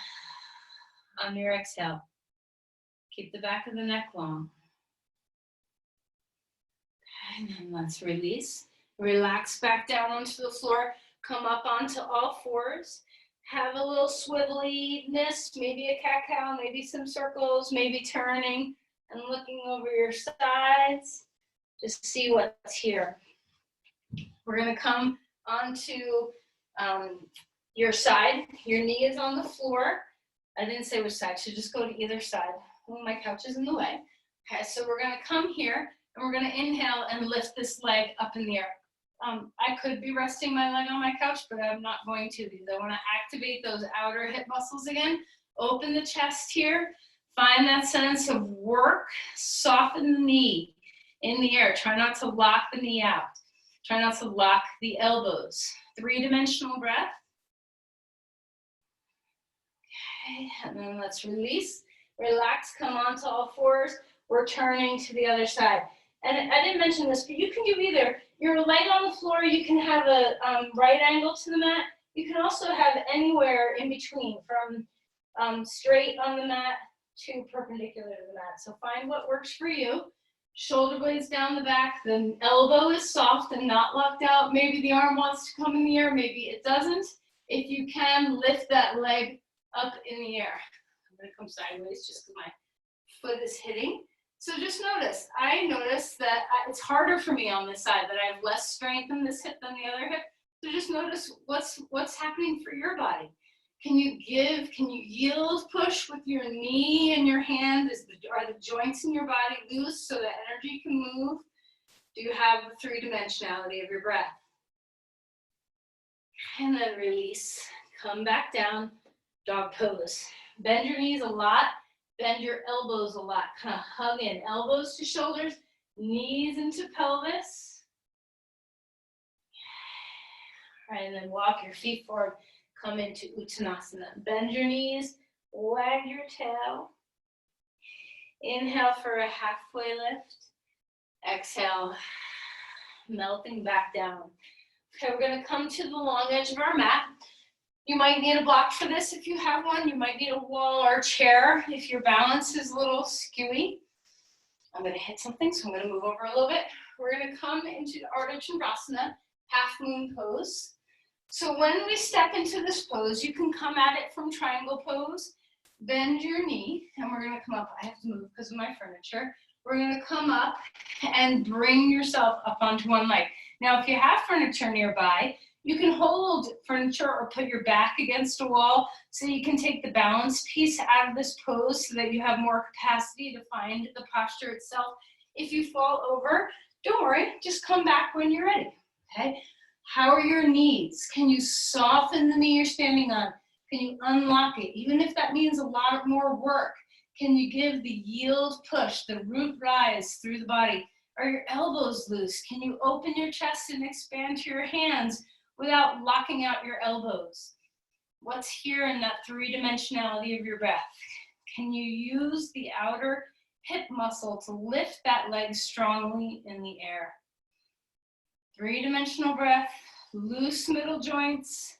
on your exhale. Keep the back of the neck long. And then let's release. Relax back down onto the floor. Come up onto all fours. Have a little swiveliness, maybe a cat-cow, maybe some circles, maybe turning and looking over your sides. Just see what's here. We're going to come onto your side. Your knee is on the floor. I didn't say which side, so just go to either side. Oh, my couch is in the way. Okay, so we're going to come here and we're going to inhale and lift this leg up in the air. I could be resting my leg on my couch, but I'm not going to because I want to activate those outer hip muscles again. Open the chest here. Find that sense of work. Soften the knee in the air. Try not to lock the knee out. Try not to lock the elbows. 3-dimensional breath. Okay, and then let's release. Relax, come onto all fours. We're turning to the other side. And I didn't mention this, but you can do either your leg on the floor, you can have a right angle to the mat. You can also have anywhere in between, from straight on the mat to perpendicular to the mat. So find what works for you. Shoulder blades down the back, the elbow is soft and not locked out. Maybe the arm wants to come in the air, maybe it doesn't. If you can, lift that leg up in the air. I'm gonna come sideways just because my foot is hitting. So just notice, I notice that it's harder for me on this side, that I have less strength in this hip than the other hip. So just notice what's happening for your body. Can you give, can you yield, push with your knee and your hand? Are the joints in your body loose so that energy can move? Do you have the 3-dimensionality of your breath? And then release, come back down, dog pose. Bend your knees a lot, bend your elbows a lot. Kind of hug in, elbows to shoulders, knees into pelvis. All right, and then walk your feet forward. Come into Uttanasana. Bend your knees, wag your tail. Inhale for a halfway lift. Exhale, melting back down. Okay, we're gonna come to the long edge of our mat. You might need a block for this if you have one. You might need a wall or a chair if your balance is a little skewy. I'm going to hit something, so I'm going to move over a little bit. We're going to come into Ardha Chandrasana, half moon pose. So when we step into this pose, you can come at it from triangle pose, bend your knee, and we're going to come up. I have to move because of my furniture. We're going to come up and bring yourself up onto one leg. Now, if you have furniture nearby, you can hold furniture or put your back against a wall so you can take the balance piece out of this pose so that you have more capacity to find the posture itself. If you fall over, don't worry, just come back when you're ready, okay? How are your knees? Can you soften the knee you're standing on? Can you unlock it? Even if that means a lot more work, can you give the yield push, the root rise through the body? Are your elbows loose? Can you open your chest and expand to your hands without locking out your elbows? What's here in that three-dimensionality of your breath? Can you use the outer hip muscle to lift that leg strongly in the air? Three-dimensional breath, loose middle joints,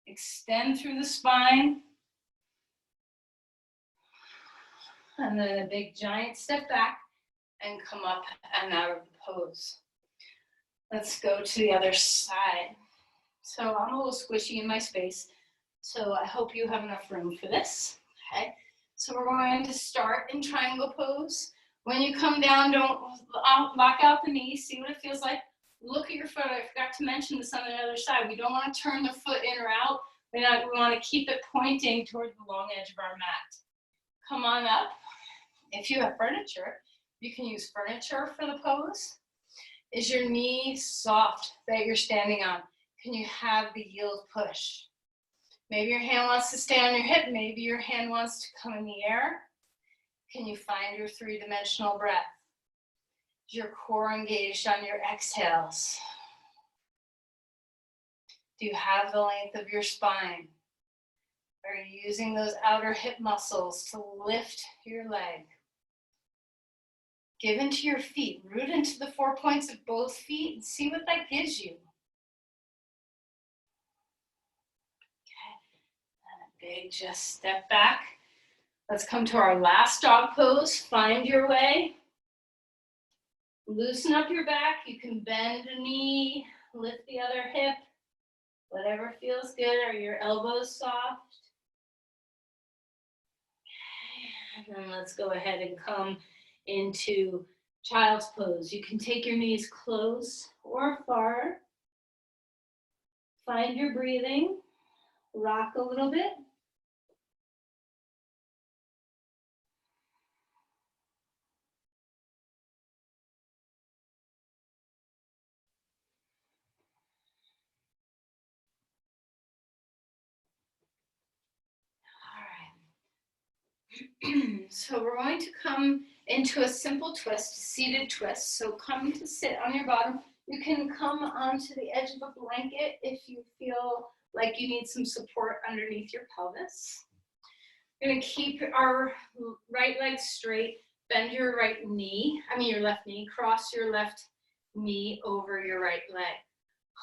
extend through the spine. And then a big giant step back and come up and out of the pose. Let's go to the other side. So I'm a little squishy in my space, so I hope you have enough room for this, okay? So we're going to start in triangle pose. When you come down, don't lock out the knee, see what it feels like. Look at your foot. I forgot to mention this on the other side. We don't want to turn the foot in or out. We want to keep it pointing toward the long edge of our mat. Come on up. If you have furniture, you can use furniture for the pose. Is your knee soft that you're standing on? Can you have the yield push? Maybe your hand wants to stay on your hip. Maybe your hand wants to come in the air. Can you find your three-dimensional breath? Is your core engaged on your exhales? Do you have the length of your spine? Are you using those outer hip muscles to lift your leg? Give into your feet. Root into the 4 points of both feet and see what that gives you. Okay, and a big just step back. Let's come to our last dog pose. Find your way. Loosen up your back. You can bend a knee, lift the other hip. Whatever feels good. Are your elbows soft? Okay, and then let's go ahead and come into child's pose. You can take your knees close or far. Find your breathing. Rock a little bit. So we're going to come into a simple twist, seated twist. So come to sit on your bottom. You can come onto the edge of a blanket if you feel like you need some support underneath your pelvis. We're going to keep our right leg straight, bend your left knee, cross your left knee over your right leg.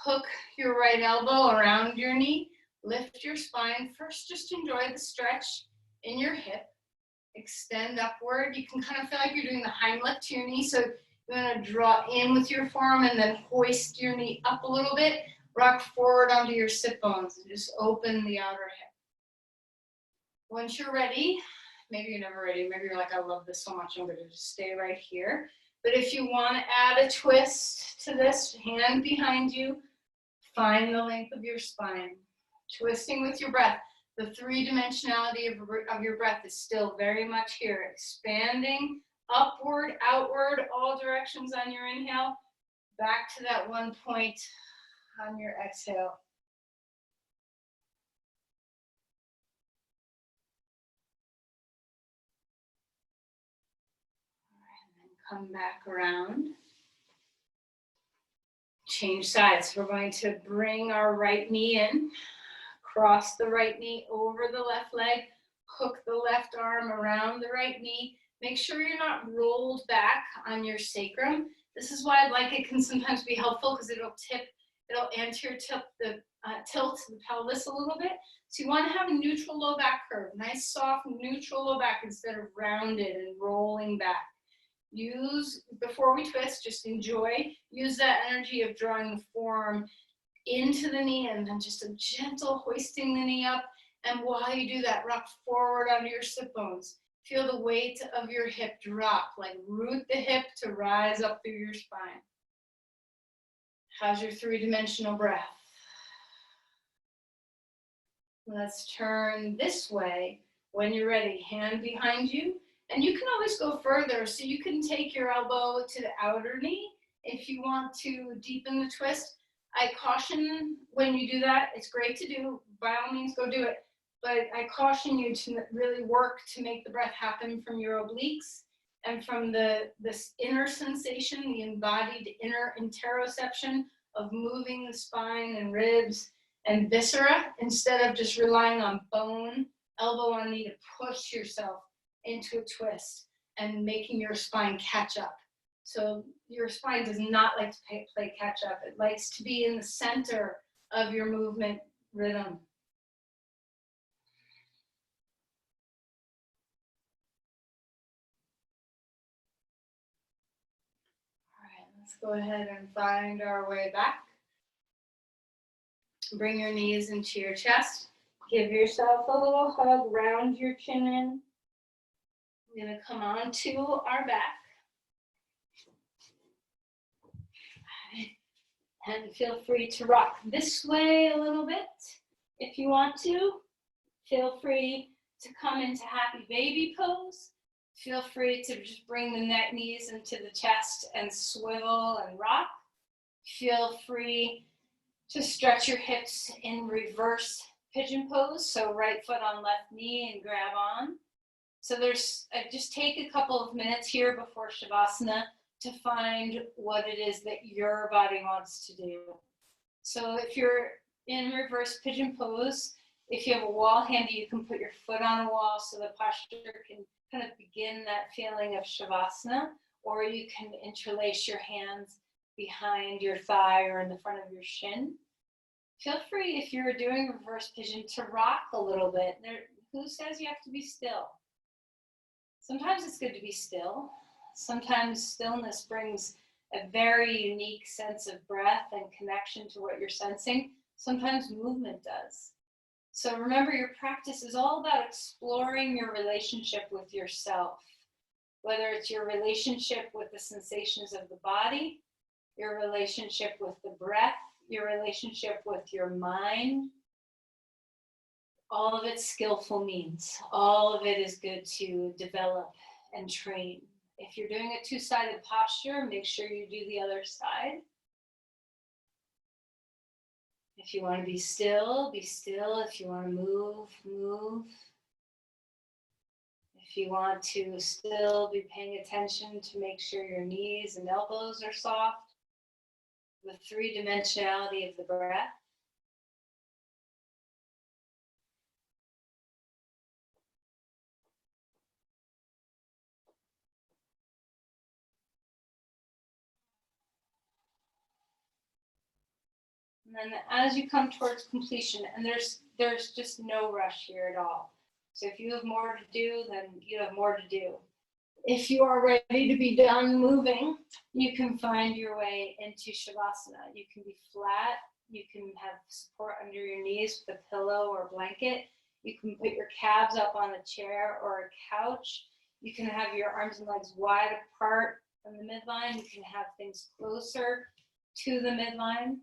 Hook your right elbow around your knee, lift your spine. First, just enjoy the stretch in your hip. Extend upward. You can kind of feel like you're doing the Heimlich to your knee. So you want to draw in with your forearm and then hoist your knee up a little bit. Rock forward onto your sit bones and just open the outer hip. Once you're ready, maybe you're never ready. Maybe you're like, I love this so much, I'm going to just stay right here. But if you want to add a twist to this, hand behind you, find the length of your spine. Twisting with your breath. The three-dimensionality of your breath is still very much here. Expanding upward, outward, all directions on your inhale. Back to that 1 point on your exhale. And then come back around. Change sides. We're going to bring our right knee in. Cross the right knee over the left leg, hook the left arm around the right knee. Make sure you're not rolled back on your sacrum. This is why it can sometimes be helpful because it'll tip It'll tilt the pelvis a little bit. So you want to have a neutral low back curve, nice soft neutral low back instead of rounded and rolling back. Before we twist, just use that energy of drawing the forearm into the knee and then just a gentle hoisting the knee up. And while you do that, rock forward onto your sit bones. Feel the weight of your hip drop, like root the hip to rise up through your spine. How's your three-dimensional breath? Let's turn this way when you're ready. Hand behind you. And you can always go further. So you can take your elbow to the outer knee if you want to deepen the twist. I caution when you do that, it's great to do. By all means, go do it. But I caution you to really work to make the breath happen from your obliques and from this inner sensation, the embodied inner interoception of moving the spine and ribs and viscera instead of just relying on bone, elbow on knee to push yourself into a twist and making your spine catch up. So your spine does not like to play catch up. It likes to be in the center of your movement rhythm. All right, let's go ahead and find our way back. Bring your knees into your chest. Give yourself a little hug, round your chin in. We're gonna come onto our back. And feel free to rock this way a little bit if you want to. Feel free to come into happy baby pose. Feel free to just bring the neck knees into the chest and swivel and rock. Feel free to stretch your hips in reverse pigeon pose. So right foot on left knee and grab on. So just take a couple of minutes here before Shavasana to find what it is that your body wants to do. So if you're in reverse pigeon pose, if you have a wall handy, you can put your foot on a wall so the posture can kind of begin that feeling of Shavasana, or you can interlace your hands behind your thigh or in the front of your shin. Feel free, if you're doing reverse pigeon, to rock a little bit. Who says you have to be still? Sometimes it's good to be still. Sometimes stillness brings a very unique sense of breath and connection to what you're sensing. Sometimes movement does. So remember, your practice is all about exploring your relationship with yourself, whether it's your relationship with the sensations of the body, your relationship with the breath, your relationship with your mind. All of it's skillful means. All of it is good to develop and train. If you're doing a two-sided posture, make sure you do the other side. If you want to be still, be still. If you want to move, move. If you want to still be paying attention to make sure your knees and elbows are soft, the three-dimensionality of the breath. And then as you come towards completion, and there's just no rush here at all. So if you have more to do, then you have more to do. If you are ready to be done moving, you can find your way into Shavasana. You can be flat. You can have support under your knees with a pillow or blanket. You can put your calves up on a chair or a couch. You can have your arms and legs wide apart from the midline. You can have things closer to the midline.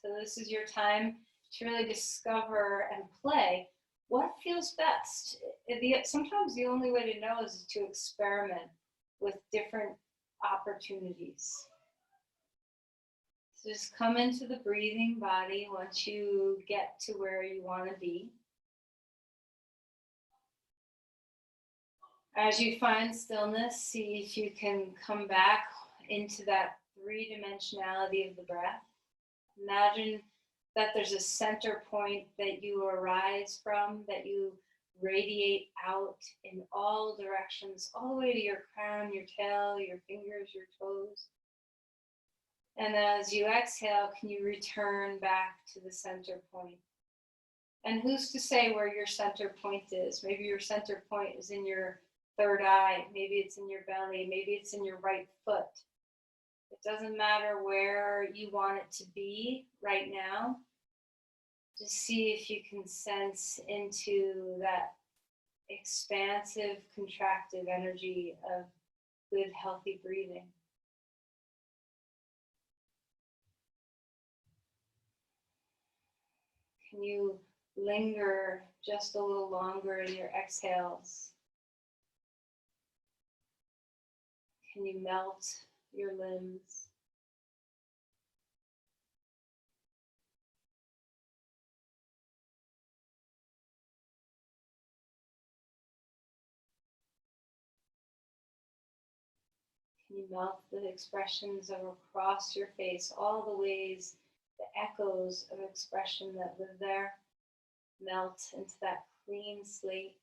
So this is your time to really discover and play what feels best. Sometimes the only way to know is to experiment with different opportunities. So just come into the breathing body once you get to where you want to be. As you find stillness, see if you can come back into that three-dimensionality of the breath. Imagine that there's a center point that you arise from, that you radiate out in all directions, all the way to your crown, your tail, your fingers, your toes. And as you exhale, can you return back to the center point? And who's to say where your center point is? Maybe your center point is in your third eye. Maybe it's in your belly. Maybe it's in your right foot. It doesn't matter where you want it to be right now. Just see if you can sense into that expansive, contractive energy of good, healthy breathing. Can you linger just a little longer in your exhales? Can you melt your limbs? Can you melt the expressions that are across your face, all the ways, the echoes of expression that live there, melt into that clean slate?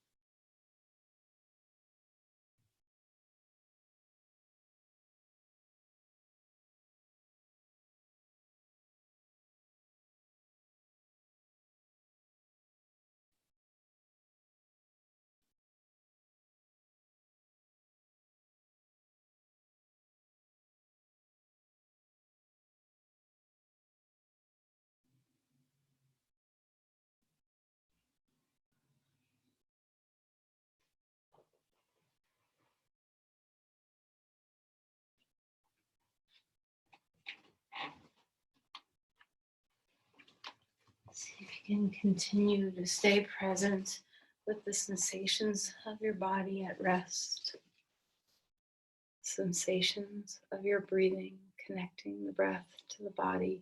See if you can continue to stay present with the sensations of your body at rest. Sensations of your breathing, connecting the breath to the body.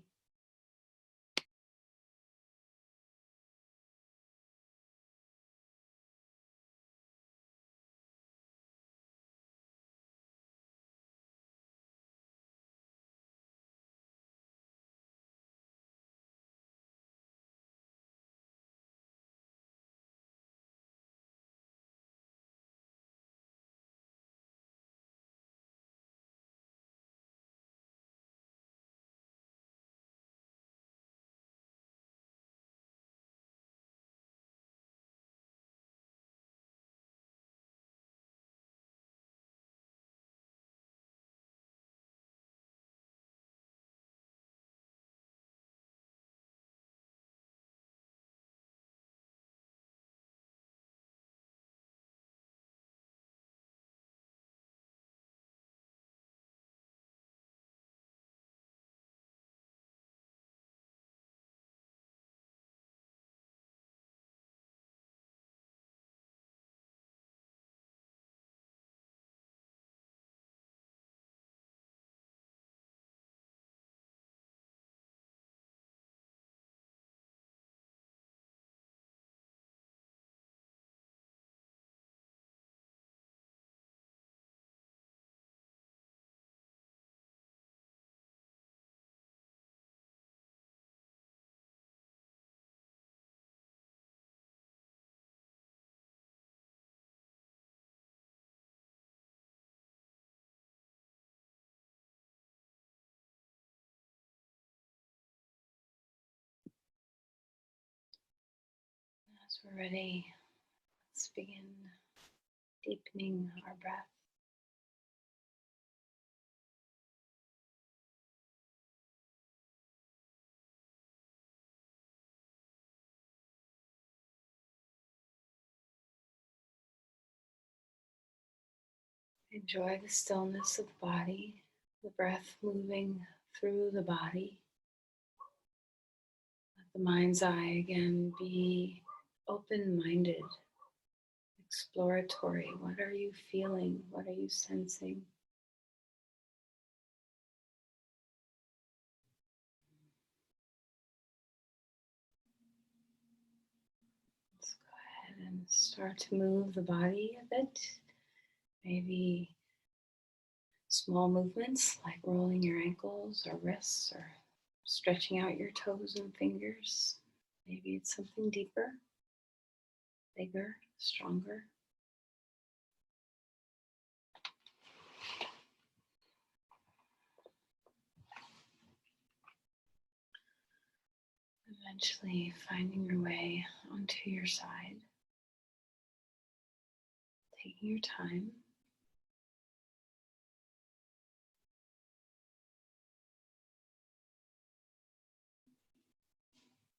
As we're ready, let's begin deepening our breath. Enjoy the stillness of the body, the breath moving through the body. Let the mind's eye again be open-minded, exploratory. What are you feeling? What are you sensing? Let's go ahead and start to move the body a bit. Maybe small movements like rolling your ankles or wrists or stretching out your toes and fingers. Maybe it's something deeper, bigger, stronger. Eventually finding your way onto your side. Taking your time.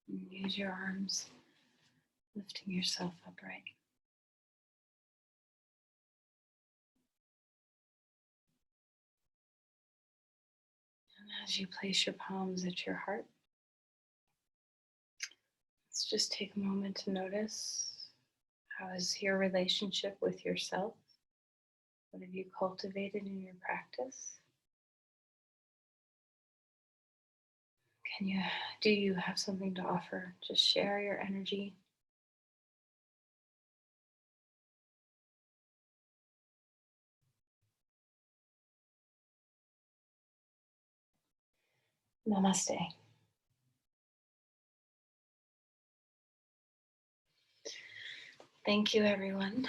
And use your arms, lifting yourself upright. And as you place your palms at your heart, let's just take a moment to notice, how is your relationship with yourself? What have you cultivated in your practice? Do you have something to offer? Just share your energy. Namaste. Thank you, everyone.